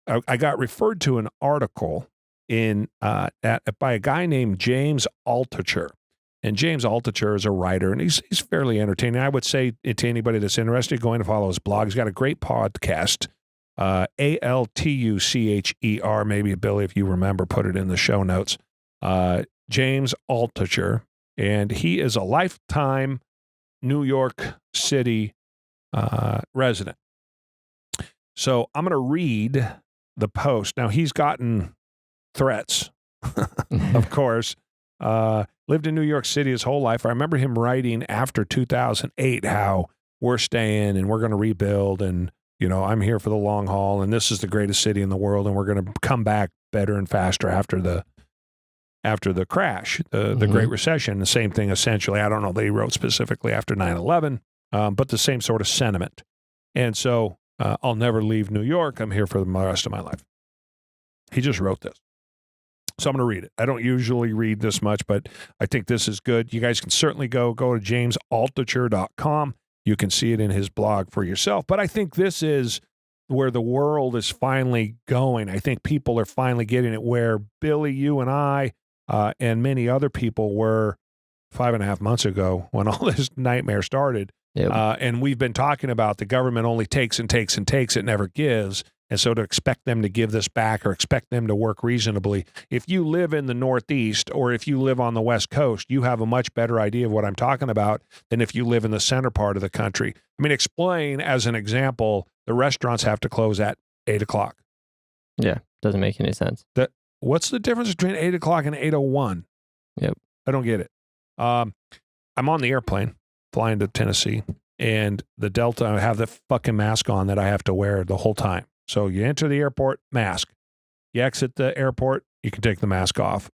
I got referred to an article by a guy named James Altucher. And James Altucher is a writer, and he's fairly entertaining. I would say to anybody that's interested, going to follow his blog. He's got a great podcast, Altucher. Maybe, Billy, if you remember, put it in the show notes. James Altucher, and he is a lifetime New York City resident. So I'm going to read the post. Now, he's gotten threats, of course. Lived in New York City his whole life. I remember him writing after 2008 how we're staying and we're going to rebuild, and I'm here for the long haul, and this is the greatest city in the world, and we're going to come back better and faster after the crash, the Great Recession. The same thing essentially. I don't know that he wrote specifically after 9/11, but the same sort of sentiment. And so I'll never leave New York. I'm here for the rest of my life. He just wrote this. So I'm going to read it. I don't usually read this much, but I think this is good. You guys can certainly go to jamesaltucher.com. You can see it in his blog for yourself. But I think this is where the world is finally going. I think people are finally getting it, where Billy, you and I, and many other people were 5.5 months ago when all this nightmare started. Yep. And we've been talking about the government only takes and takes and takes. It never gives. And so to expect them to give this back or expect them to work reasonably, if you live in the Northeast or if you live on the West Coast, you have a much better idea of what I'm talking about than if you live in the center part of the country. I mean, explain, as an example, the restaurants have to close at 8 o'clock. Yeah, doesn't make any sense. What's the difference between 8 o'clock and 8:01? Yep. I don't get it. I'm on the airplane flying to Tennessee, and the Delta, I have the fucking mask on that I have to wear the whole time. So you enter the airport, mask. You exit the airport, you can take the mask off.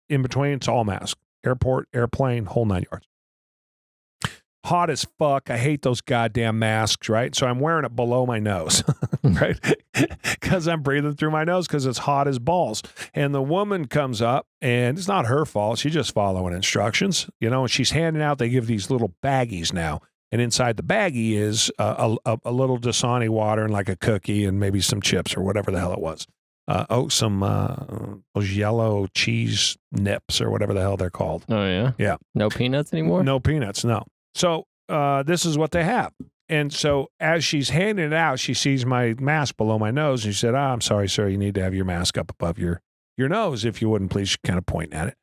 In between, it's all mask. Airport, airplane, whole 9 yards. Hot as fuck. I hate those goddamn masks, right? So I'm wearing it below my nose, right? Because I'm breathing through my nose because it's hot as balls. And the woman comes up, and it's not her fault. She's just following instructions, and she's handing out, they give these little baggies now. And inside the baggie is a little Dasani water and like a cookie and maybe some chips or whatever the hell it was. Some those yellow cheese nips or whatever the hell they're called. Oh, yeah? Yeah. No peanuts anymore? No peanuts, no. So this is what they have. And so as she's handing it out, she sees my mask below my nose. And she said, I'm sorry, sir, you need to have your mask up above your nose, if you wouldn't please. She's kind of pointing at it.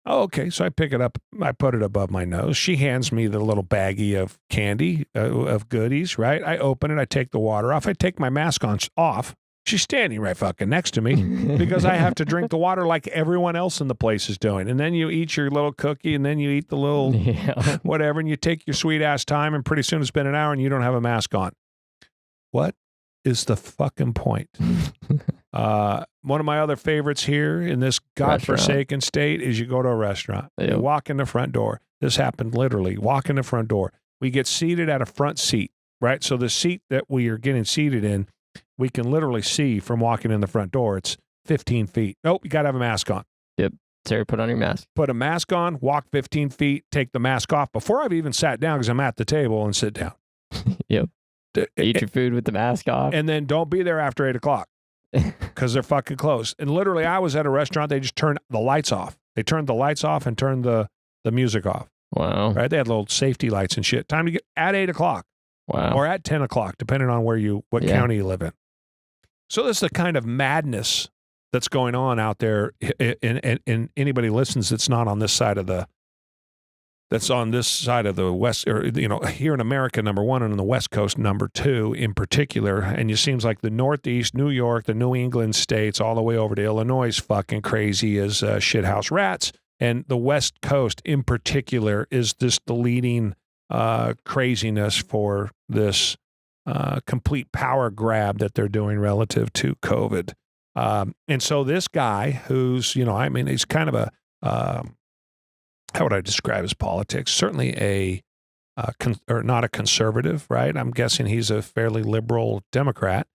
Oh, okay. So I pick it up. I put it above my nose. She hands me the little baggie of candy, of goodies, right? I open it. I take the water off. I take my mask off. She's standing right fucking next to me because I have to drink the water like everyone else in the place is doing. And then you eat your little cookie, and then you eat the little whatever, and you take your sweet ass time, and pretty soon it's been an hour and you don't have a mask on. What is the fucking point? One of my other favorites here in this godforsaken state is you go to a restaurant. Yep. You walk in the front door. This happened literally. Walk in the front door. We get seated at a front seat, right? So the seat that we are getting seated in, we can literally see from walking in the front door. It's 15 feet. Nope, you got to have a mask on. Yep. Sarah, put on your mask. Put a mask on, walk 15 feet, take the mask off before I've even sat down because I'm at the table, and sit down. Yep. Eat your food with the mask off. And then don't be there after 8 o'clock. Because they're fucking closed. And literally, I was at a restaurant. They just turned the lights off. They turned the lights off and turned the music off. Wow. Right? They had little safety lights and shit. Time to get at 8 o'clock. Wow. Or at 10 o'clock, depending on what county you live in. So this is the kind of madness that's going on out there. And anybody listens that's not on this side of the West, or, here in America, number one, and on the West Coast, number two in particular. And it seems like the Northeast, New York, the New England states, all the way over to Illinois is fucking crazy as shithouse rats. And the West Coast in particular is the leading craziness for this complete power grab that they're doing relative to COVID. And so this guy who's, he's kind of a, how would I describe his politics? Certainly not a conservative, right? I'm guessing he's a fairly liberal Democrat,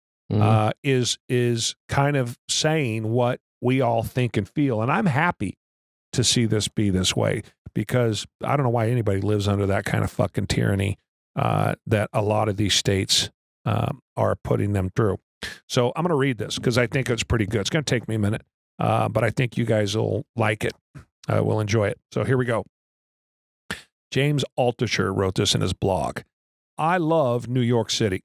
is kind of saying what we all think and feel. And I'm happy to see this be this way, because I don't know why anybody lives under that kind of fucking tyranny that a lot of these states are putting them through. So I'm going to read this because I think it's pretty good. It's going to take me a minute, but I think you guys will like it. Will enjoy it. So here we go. James Altucher wrote this in his blog. I love New York City.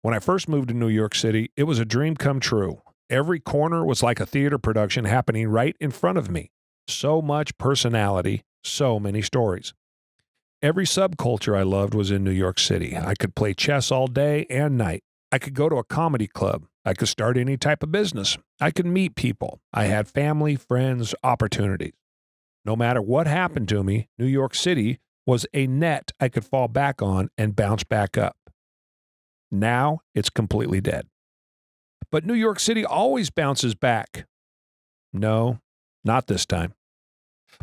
When I first moved to New York City, it was a dream come true. Every corner was like a theater production happening right in front of me. So much personality, so many stories. Every subculture I loved was in New York City. I could play chess all day and night. I could go to a comedy club. I could start any type of business. I could meet people. I had family, friends, opportunities. No matter what happened to me, New York City was a net I could fall back on and bounce back up. Now it's completely dead. But New York City always bounces back. No, not this time.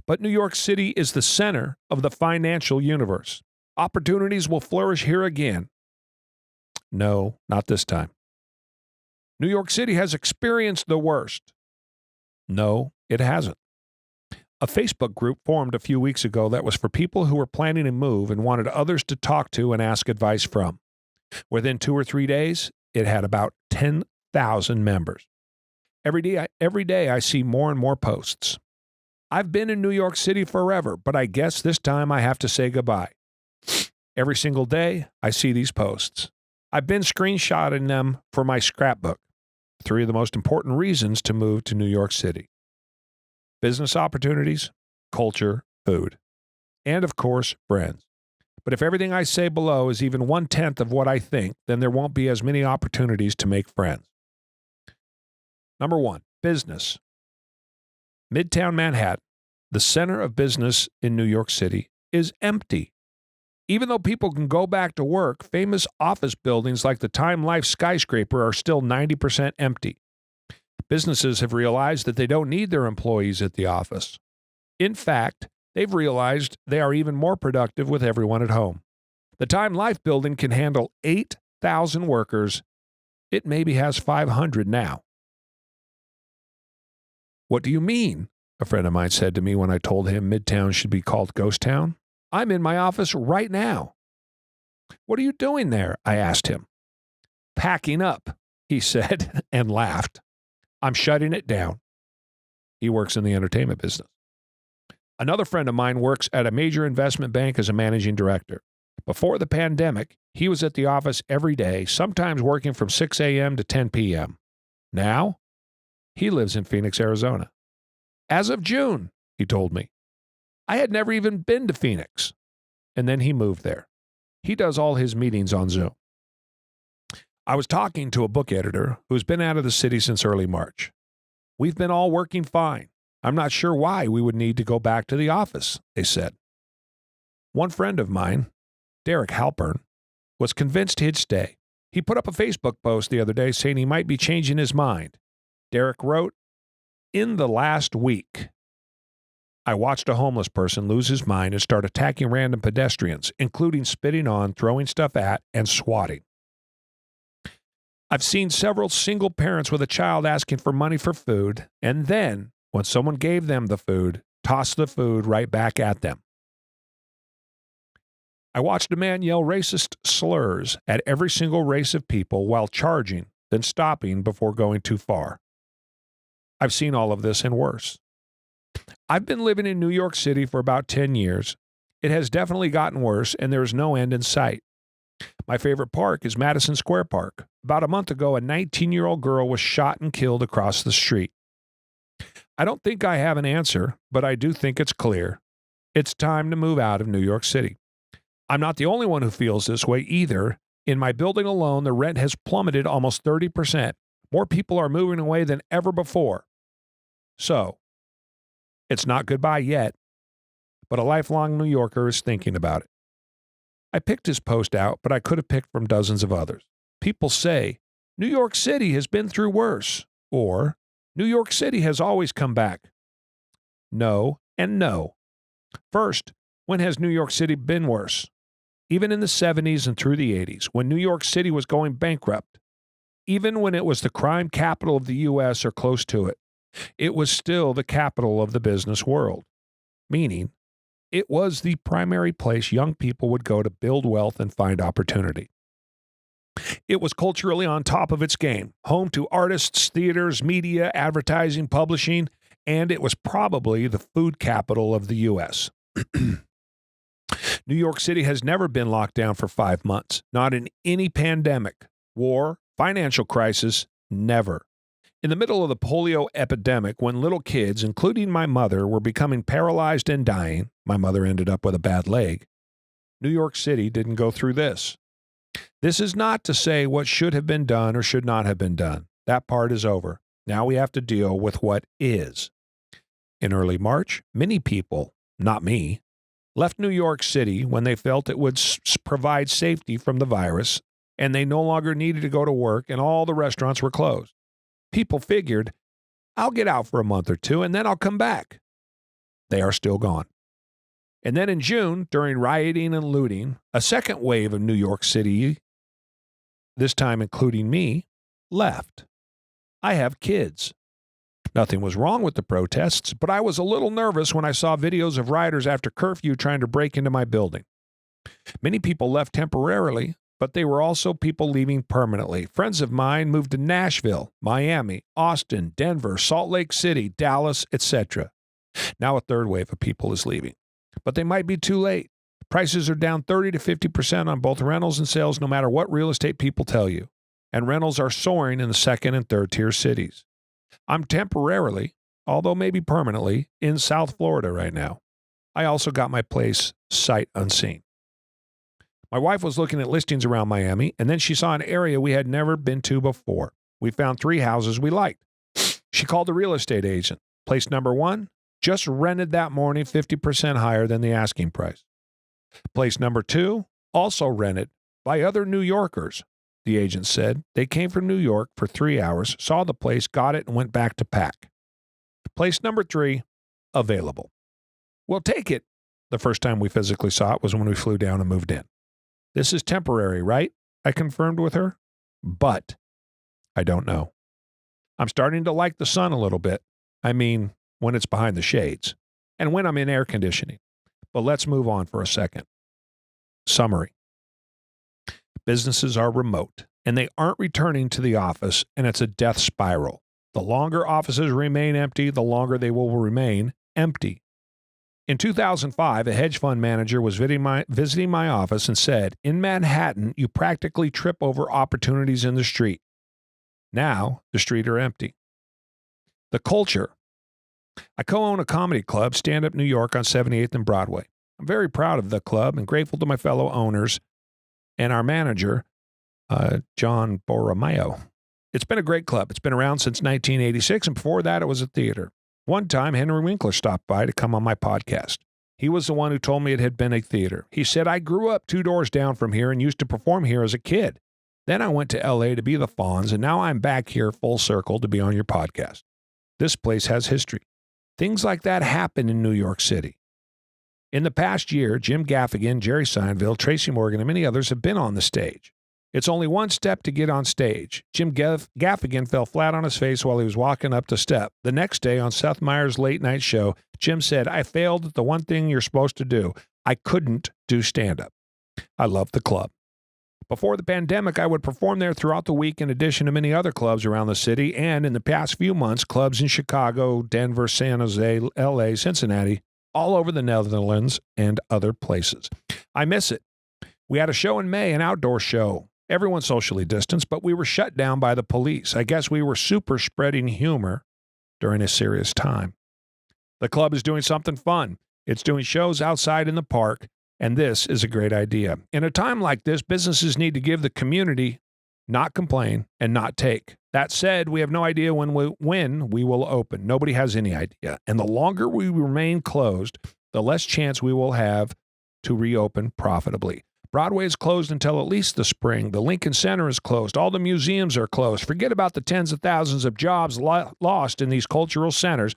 But New York City is the center of the financial universe. Opportunities will flourish here again. No, not this time. New York City has experienced the worst. No, it hasn't. A Facebook group formed a few weeks ago that was for people who were planning a move and wanted others to talk to and ask advice from. Within 2 or 3 days, it had about 10,000 members. Every day I see more and more posts. I've been in New York City forever, but I guess this time I have to say goodbye. Every single day, I see these posts. I've been screenshotting them for my scrapbook. 3 of the most important reasons to move to New York City. Business opportunities, culture, food, and of course, friends. But if everything I say below is even 1/10 of what I think, then there won't be as many opportunities to make friends. Number 1, business. Midtown Manhattan, the center of business in New York City, is empty. Even though people can go back to work, famous office buildings like the Time Life skyscraper are still 90% empty. Businesses have realized that they don't need their employees at the office. In fact, they've realized they are even more productive with everyone at home. The Time Life building can handle 8,000 workers. It maybe has 500 now. What do you mean? A friend of mine said to me when I told him Midtown should be called Ghost Town. I'm in my office right now. What are you doing there? I asked him. Packing up, he said, and laughed. I'm shutting it down. He works in the entertainment business. Another friend of mine works at a major investment bank as a managing director. Before the pandemic, he was at the office every day, sometimes working from 6 a.m. to 10 p.m. Now, he lives in Phoenix, Arizona. As of June, he told me. I had never even been to Phoenix. And then he moved there. He does all his meetings on Zoom. I was talking to a book editor who's been out of the city since early March. We've been all working fine. I'm not sure why we would need to go back to the office, they said. One friend of mine, Derek Halpern, was convinced he'd stay. He put up a Facebook post the other day saying he might be changing his mind. Derek wrote, "In the last week, I watched a homeless person lose his mind and start attacking random pedestrians, including spitting on, throwing stuff at, and swatting. I've seen several single parents with a child asking for money for food, and then, when someone gave them the food, toss the food right back at them. I watched a man yell racist slurs at every single race of people while charging, then stopping before going too far. I've seen all of this and worse. I've been living in New York City for about 10 years. It has definitely gotten worse, and there is no end in sight. My favorite park is Madison Square Park. About a month ago, a 19-year-old girl was shot and killed across the street. I don't think I have an answer, but I do think it's clear. It's time to move out of New York City. I'm not the only one who feels this way either. In my building alone, the rent has plummeted almost 30%. More people are moving away than ever before. So, it's not goodbye yet, but a lifelong New Yorker is thinking about it. I picked his post out, but I could have picked from dozens of others. People say, New York City has been through worse, or New York City has always come back. No and no. First, when has New York City been worse? Even in the 70s and through the 80s, when New York City was going bankrupt, even when it was the crime capital of the U.S. or close to it, it was still the capital of the business world, meaning it was the primary place young people would go to build wealth and find opportunity. It was culturally on top of its game, home to artists, theaters, media, advertising, publishing, and it was probably the food capital of the U.S. New York City has never been locked down for 5 months, not in any pandemic, war, financial crisis, never. In the middle of the polio epidemic, when little kids, including my mother, were becoming paralyzed and dying, my mother ended up with a bad leg, New York City didn't go through this. This is not to say what should have been done or should not have been done. That part is over. Now we have to deal with what is. In early March, many people, not me, left New York City when they felt it would provide safety from the virus, and they no longer needed to go to work, and all the restaurants were closed. People figured, I'll get out for a month or two, and then I'll come back. They are still gone. And then in June, during rioting and looting, a second wave of New York City, this time including me, left. I have kids. Nothing was wrong with the protests, but I was a little nervous when I saw videos of rioters after curfew trying to break into my building. Many people left temporarily, but they were also people leaving permanently. Friends of mine moved to Nashville, Miami, Austin, Denver, Salt Lake City, Dallas, etc. Now a third wave of people is leaving, but they might be too late. Prices are down 30 to 50% on both rentals and sales, no matter what real estate people tell you. And rentals are soaring in the second and third tier cities. I'm temporarily, although maybe permanently, in South Florida right now. I also got my place sight unseen. My wife was looking at listings around Miami, and then she saw an area we had never been to before. We found 3 houses we liked. She called the real estate agent. Place number 1, just rented that morning 50% higher than the asking price. Place number 2, also rented by other New Yorkers. The agent said they came from New York for 3 hours, saw the place, got it, and went back to pack. Place number 3, available. We'll take it. The first time we physically saw it was when we flew down and moved in. This is temporary, right? I confirmed with her. But I don't know. I'm starting to like the sun a little bit. I mean, when it's behind the shades and when I'm in air conditioning. But let's move on for a second. Summary. Businesses are remote, and they aren't returning to the office, and it's a death spiral. The longer offices remain empty, the longer they will remain empty. In 2005, a hedge fund manager was visiting my office and said, in Manhattan, you practically trip over opportunities in the street. Now, the streets are empty. The culture. I co-own a comedy club, Stand Up New York, on 78th and Broadway. I'm very proud of the club and grateful to my fellow owners and our manager, John Borromeo. It's been a great club. It's been around since 1986, and before that, it was a theater. One time, Henry Winkler stopped by to come on my podcast. He was the one who told me it had been a theater. He said, I grew up 2 doors down from here and used to perform here as a kid. Then I went to L.A. to be the Fonz, and now I'm back here full circle to be on your podcast. This place has history. Things like that happen in New York City. In the past year, Jim Gaffigan, Jerry Seinfeld, Tracy Morgan, and many others have been on the stage. It's only one step to get on stage. Jim Gaffigan fell flat on his face while he was walking up the step. The next day on Seth Meyers' late night show, Jim said, I failed at the one thing you're supposed to do. I couldn't do stand-up. I love the club. Before the pandemic, I would perform there throughout the week in addition to many other clubs around the city, and in the past few months, clubs in Chicago, Denver, San Jose, L.A., Cincinnati, all over the Netherlands and other places. I miss it. We had a show in May, an outdoor show. Everyone socially distanced, but we were shut down by the police. I guess we were super spreading humor during a serious time. The club is doing something fun. It's doing shows outside in the park, and this is a great idea. In a time like this, businesses need to give the community, not complain, and not take. That said, we have no idea when we will open. Nobody has any idea. And the longer we remain closed, the less chance we will have to reopen profitably. Broadway is closed until at least the spring. The Lincoln Center is closed. All the museums are closed. Forget about the tens of thousands of jobs lost in these cultural centers.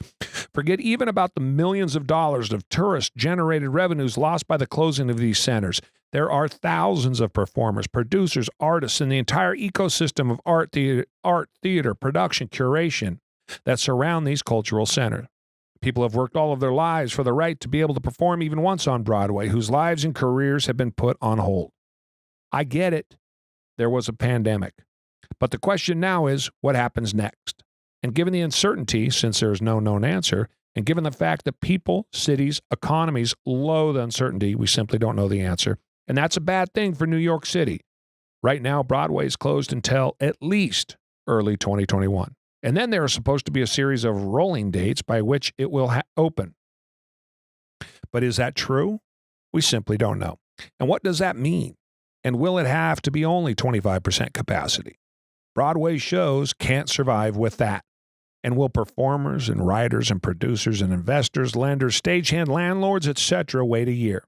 Forget even about the millions of dollars of tourist-generated revenues lost by the closing of these centers. There are thousands of performers, producers, artists, and the entire ecosystem of art, theater, production, curation that surround these cultural centers. People have worked all of their lives for the right to be able to perform even once on Broadway, whose lives and careers have been put on hold. I get it. there was a pandemic. But the question now is, what happens next? And given the uncertainty, since there is no known answer, and given the fact that people, cities, economies loathe uncertainty, we simply don't know the answer. And that's a bad thing for New York City. Right now, Broadway is closed until at least early 2021. And then there are supposed to be a series of rolling dates by which it will open. But is that true? We simply don't know. And what does that mean? And will it have to be only 25% capacity? Broadway shows can't survive with that. And will performers and writers and producers and investors, lenders, stagehand, landlords, etc. wait a year?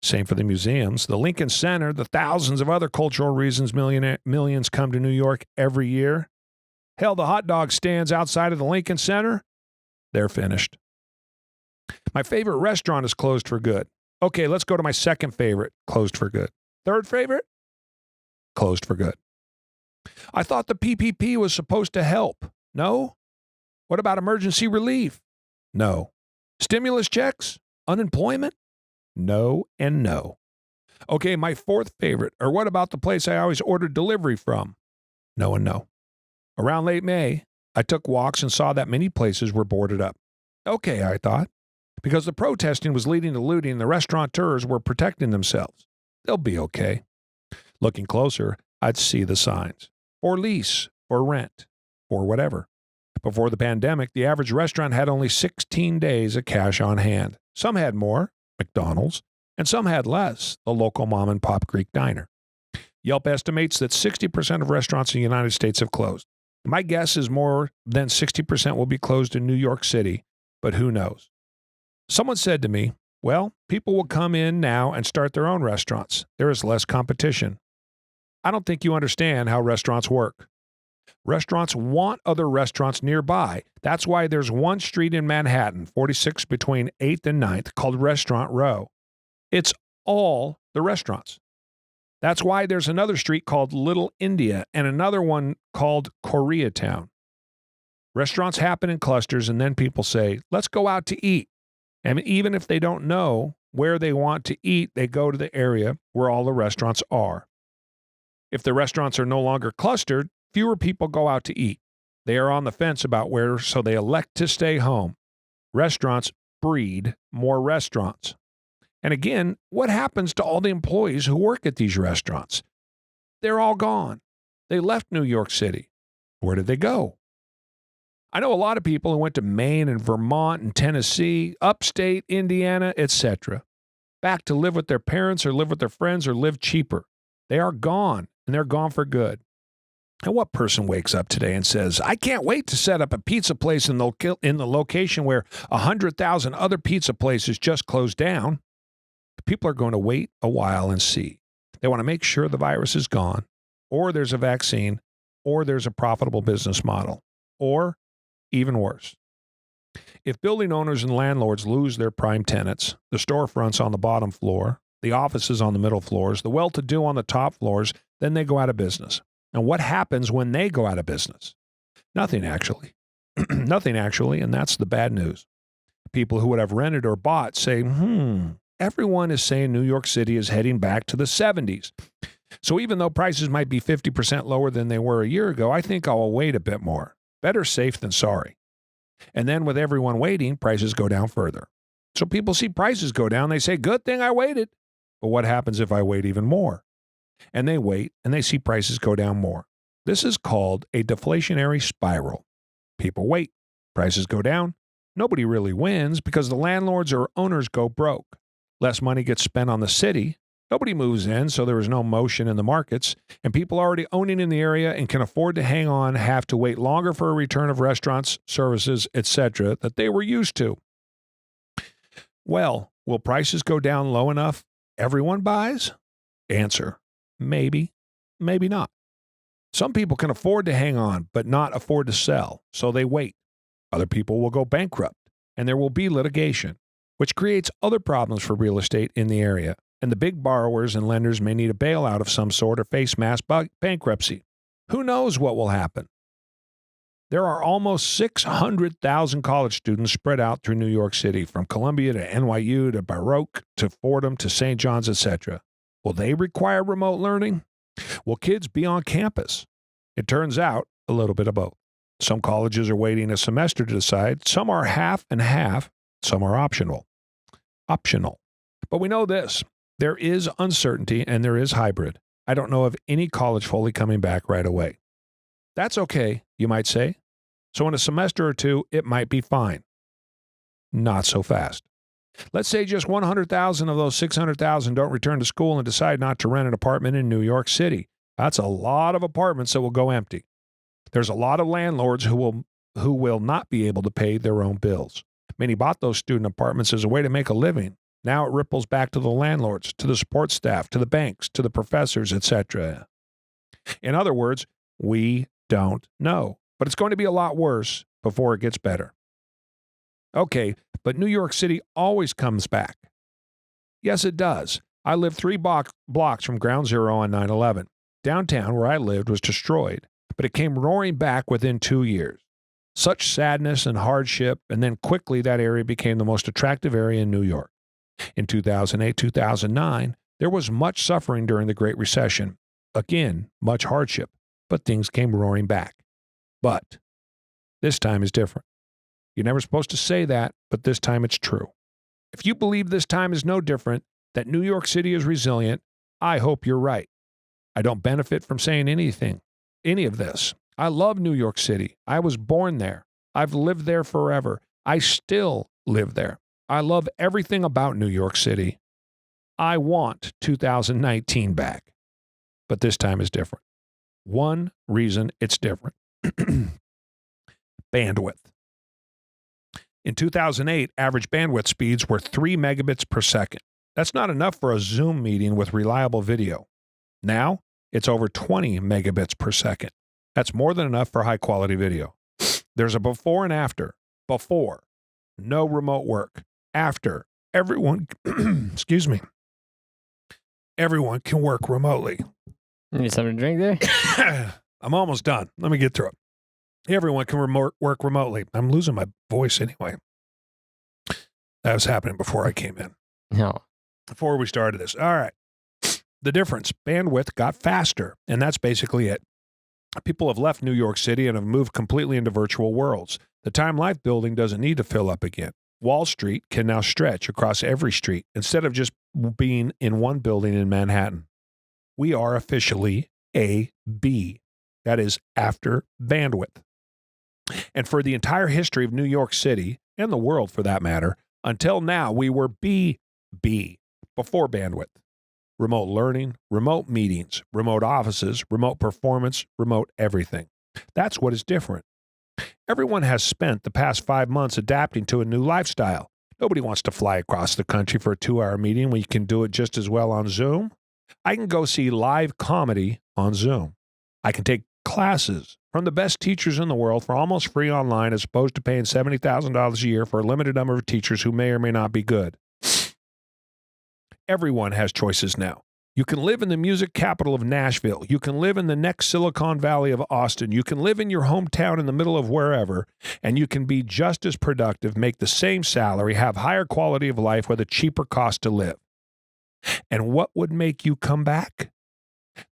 Same for the museums, the Lincoln Center, the thousands of other cultural reasons millions come to New York every year. Hell, the hot dog stands outside of the Lincoln Center, they're finished. My favorite restaurant is closed for good. Okay, let's go to my second favorite, closed for good. Third favorite, closed for good. I thought the PPP was supposed to help. No? What about emergency relief? No. Stimulus checks? Unemployment? No and no. Okay, my fourth favorite, or what about the place I always ordered delivery from? No and no. Around late May, I took walks and saw that many places were boarded up. Okay, I thought, because the protesting was leading to looting and the restaurateurs were protecting themselves. They'll be okay. Looking closer, I'd see the signs. For lease, for rent, for whatever. Before the pandemic, the average restaurant had only 16 days of cash on hand. Some had more, McDonald's, and some had less, the local mom-and-pop Greek diner. Yelp estimates that 60% of restaurants in the United States have closed. My guess is more than 60% will be closed in New York City, but who knows? Someone said to me, well, people will come in now and start their own restaurants. There is less competition. I don't think you understand how restaurants work. Restaurants want other restaurants nearby. That's why there's one street in Manhattan, 46 between 8th and 9th, called Restaurant Row. It's all the restaurants. That's why there's another street called Little India and another one called Koreatown. Restaurants happen in clusters, and then people say, let's go out to eat. And even if they don't know where they want to eat, they go to the area where all the restaurants are. If the restaurants are no longer clustered, fewer people go out to eat. They are on the fence about where, so they elect to stay home. Restaurants breed more restaurants. And again, what happens to all the employees who work at these restaurants? They're all gone. They left New York City. Where did they go? I know a lot of people who went to Maine and Vermont and Tennessee, upstate Indiana, etc., back to live with their parents or live with their friends or live cheaper. They are gone, and they're gone for good. And what person wakes up today and says, I can't wait to set up a pizza place in the location where 100,000 other pizza places just closed down? People are going to wait a while and see. They want to make sure the virus is gone, or there's a vaccine, or there's a profitable business model, or even worse. If building owners and landlords lose their prime tenants, the storefronts on the bottom floor, the offices on the middle floors, the well-to-do on the top floors, then they go out of business. And what happens when they go out of business? Nothing, actually. Nothing, actually, and that's the bad news. People who would have rented or bought say, everyone is saying New York City is heading back to the 70s. So even though prices might be 50% lower than they were a year ago, I think I'll wait a bit more. Better safe than sorry. And then with everyone waiting, prices go down further. So people see prices go down. They say, good thing I waited. But what happens if I wait even more? And they wait, and they see prices go down more. This is called a deflationary spiral. People wait. Prices go down. Nobody really wins because the landlords or owners go broke. Less money gets spent on the city. Nobody moves in, so there is no motion in the markets. And people already owning in the area and can afford to hang on have to wait longer for a return of restaurants, services, etc. that they were used to. Well, will prices go down low enough everyone buys? Answer. Maybe, maybe not. Some people can afford to hang on, but not afford to sell, so they wait. Other people will go bankrupt, and there will be litigation, which creates other problems for real estate in the area, and the big borrowers and lenders may need a bailout of some sort or face mass bankruptcy. Who knows what will happen? There are almost 600,000 college students spread out through New York City, from Columbia to NYU to Baruch to Fordham to St. John's, etc. Will they require remote learning? Will kids be on campus? It turns out a little bit of both. Some colleges are waiting a semester to decide. Some are half and half. Some are optional. But we know this. There is uncertainty and there is hybrid. I don't know of any college fully coming back right away. That's okay, you might say. So in a semester or two, it might be fine. Not so fast. Let's say just 100,000 of those 600,000 don't return to school and decide not to rent an apartment in New York City. That's a lot of apartments that will go empty. There's a lot of landlords who will not be able to pay their own bills. Many bought those student apartments as a way to make a living. Now it ripples back to the landlords, to the support staff, to the banks, to the professors, etc. In other words, we don't know. But it's going to be a lot worse before it gets better. Okay, but New York City always comes back. Yes, it does. I lived 3 blocks from Ground Zero on 9/11. Downtown, where I lived, was destroyed, but it came roaring back within 2 years. Such sadness and hardship, and then quickly that area became the most attractive area in New York. In 2008, 2009, there was much suffering during the Great Recession. Again, much hardship, but things came roaring back. But this time is different. You're never supposed to say that, but this time it's true. If you believe this time is no different, that New York City is resilient, I hope you're right. I don't benefit from saying any of this. I love New York City. I was born there. I've lived there forever. I still live there. I love everything about New York City. I want 2019 back. But this time is different. One reason it's different. Bandwidth. In 2008, average bandwidth speeds were 3 megabits per second. That's not enough for a Zoom meeting with reliable video. Now, it's over 20 megabits per second. That's more than enough for high-quality video. There's a before and after. Before, no remote work. After, everyone, excuse me, everyone can work remotely. You need something to drink there? I'm almost done. Let me get through it. Everyone can work remotely. I'm losing my voice anyway. That was happening before I came in. No. Before we started this. All right. The difference, bandwidth got faster, and that's basically it. People have left New York City and have moved completely into virtual worlds. The Time Life building doesn't need to fill up again. Wall Street can now stretch across every street instead of just being in one building in Manhattan. We are officially AB. That is after bandwidth. And for the entire history of New York City, and the world for that matter, until now, we were BB, before bandwidth. Remote learning, remote meetings, remote offices, remote performance, remote everything. That's what is different. Everyone has spent the past 5 months adapting to a new lifestyle. Nobody wants to fly across the country for a 2-hour meeting when you can do it just as well on Zoom. I can go see live comedy on Zoom. I can take classes from the best teachers in the world for almost free online as opposed to paying $70,000 a year for a limited number of teachers who may or may not be good. Everyone has choices now. You can live in the music capital of Nashville. You can live in the next Silicon Valley of Austin. You can live in your hometown in the middle of wherever, and you can be just as productive, make the same salary, have higher quality of life with a cheaper cost to live. And what would make you come back?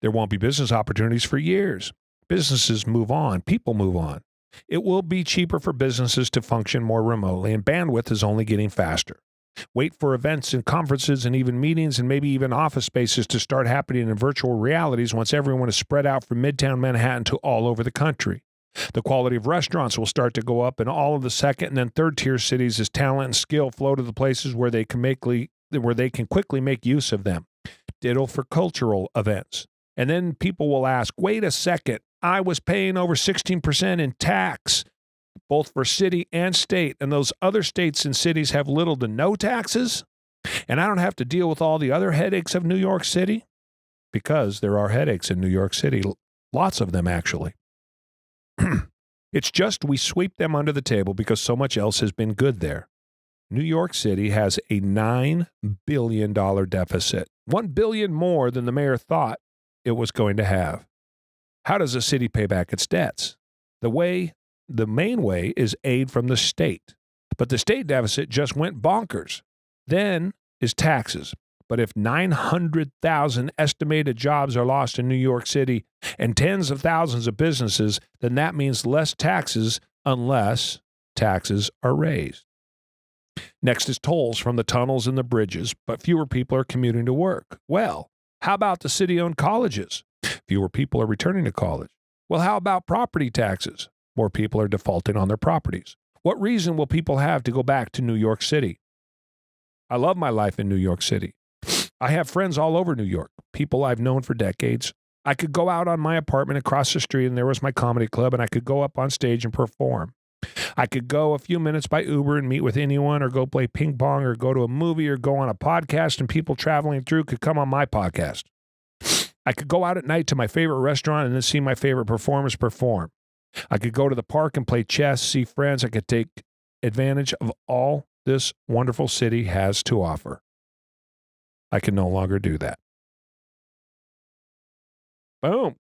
There won't be business opportunities for years. Businesses move on. People move on. It will be cheaper for businesses to function more remotely, and bandwidth is only getting faster. Wait for events and conferences and even meetings and maybe even office spaces to start happening in virtual realities once everyone is spread out from Midtown Manhattan to all over the country. The quality of restaurants will start to go up in all of the second and then third tier cities as talent and skill flow to the places where they can quickly make use of them. Ditto for cultural events. And then people will ask, wait a second, I was paying over 16% in tax, both for city and state, and those other states and cities have little to no taxes, and I don't have to deal with all the other headaches of New York City? Because there are headaches in New York City, lots of them actually. It's just we sweep them under the table because so much else has been good there. New York City has a $9 billion deficit, $1 billion more than the mayor thought it was going to have. How does a city pay back its debts? The main way is aid from the state. But the state deficit just went bonkers. Then is taxes. But if 900,000 estimated jobs are lost in New York City and tens of thousands of businesses, then that means less taxes unless taxes are raised. Next is tolls from the tunnels and the bridges, but fewer people are commuting to work. Well, how about the city-owned colleges? Fewer people are returning to college. Well, how about property taxes? More people are defaulting on their properties. What reason will people have to go back to New York City? I love my life in New York City. I have friends all over New York, people I've known for decades. I could go out on my apartment across the street and there was my comedy club and I could go up on stage and perform. I could go a few minutes by Uber and meet with anyone or go play ping pong or go to a movie or go on a podcast and people traveling through could come on my podcast. I could go out at night to my favorite restaurant and then see my favorite performers perform. I could go to the park and play chess, see friends. I could take advantage of all this wonderful city has to offer. I can no longer do that. Boom.